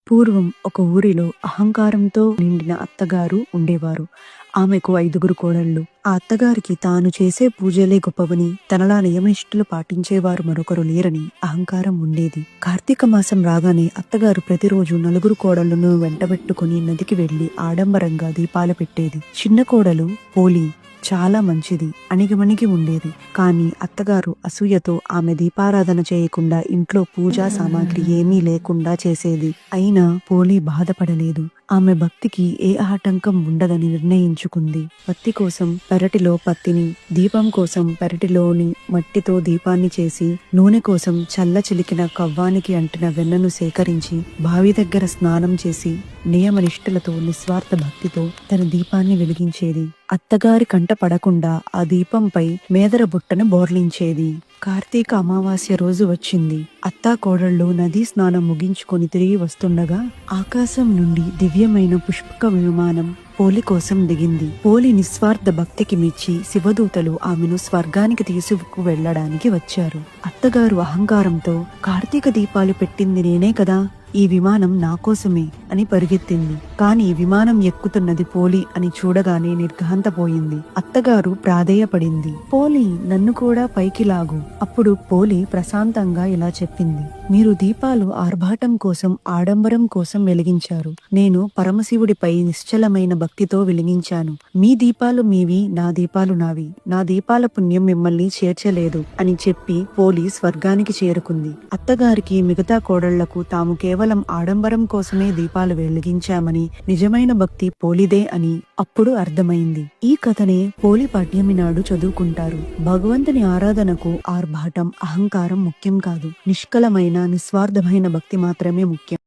పూర్వం ఒక ఊరిలో అహంకారంతో నిండిన అత్తగారు ఉండేవారు. ఆమెకు 5గురు కోడళ్ళు. ఆ అత్తగారికి తాను చేసే పూజలే గొప్పవని, తనలా నియమనిష్టలు పాటించేవారు మరొకరు లేరని అహంకారం ఉండేది. కార్తీక మాసం రాగానే అత్తగారు ప్రతిరోజు 4 కోడళ్లను వెంటబెట్టుకుని నదికి వెళ్లి ఆడంబరంగా దీపాలు పెట్టేది. చిన్న కోడలు పోలి చాలా మంచిది, అణిగిమణిగి ఉండేది. కానీ అత్తగారు అసూయతో ఆమె దీపారాధన చేయకుండా ఇంట్లో పూజా సామాగ్రి ఏమీ లేకుండా చేసేది. అయినా పోలి బాధపడలేదు. ఆమె భక్తికి ఏ ఆటంకం ఉండదని నిర్ణయించుకుంది. పత్తి కోసం పెరటిలో పత్తిని, దీపం కోసం పెరటిలోని మట్టితో దీపాన్ని చేసి, నూనె కోసం చల్ల చిలికిన కవ్వానికి అంటిన వెన్నను సేకరించి, బావి దగ్గర స్నానం చేసి, నియమనిష్టలతో నిస్వార్థ భక్తితో తన దీపాన్ని వెలిగించేది. అత్తగారి కంట పడకుండా ఆ దీపంపై మేదర బుట్టను బోర్లించేది. కార్తీక అమావాస్య రోజు వచ్చింది. అత్తా కోడళ్ళు నదీ స్నానం ముగించుకొని తిరిగి వస్తుండగా ఆకాశం నుండి దివ్యమైన పుష్పక విమానం పోలి కోసం దిగింది. పోలి నిస్వార్థ భక్తికి మెచ్చి శివదూతలు ఆమెను స్వర్గానికి తీసుకు వెళ్లడానికి వచ్చారు. అత్తగారు అహంకారంతో కార్తీక దీపాలు పెట్టింది నేనే కదా, ఈ విమానం నా కోసమే అని పరిగెత్తింది. కాని విమానం ఎక్కుతున్నది పోలి అని చూడగానే నిర్ఘాంతపోయింది. అత్తగారు ప్రాధేయపడింది, పోలి నన్ను కూడా పైకి లాగు. అప్పుడు పోలి ప్రశాంతంగా ఇలా చెప్పింది, మీరు దీపాలు ఆర్భాటం కోసం, ఆడంబరం కోసం వెలిగించారు. నేను పరమశివుడిపై నిశ్చలమైన భక్తితో వెలిగించాను. మీ దీపాలు మీవి, నా దీపాలు నావి. నా దీపాల పుణ్యం మిమ్మల్ని చేర్చలేదు అని చెప్పి పోలి స్వర్గానికి చేరుకుంది. అత్తగారికి మిగతా కోడళ్లకు తాము కేవలం ఆడంబరం కోసమే దీపాలు వెలిగించామని, నిజమైన భక్తి పోలిదే అని అప్పుడు అర్థమైంది. ఈ కథనే పోలి పాడ్యమి నాడు చదువుకుంటారు. భగవంతుని ఆరాధనకు ఆర్భాటం, అహంకారం ముఖ్యం కాదు. నిష్కలమైన నిస్వార్థమైన భక్తి మాత్రమే ముఖ్యం.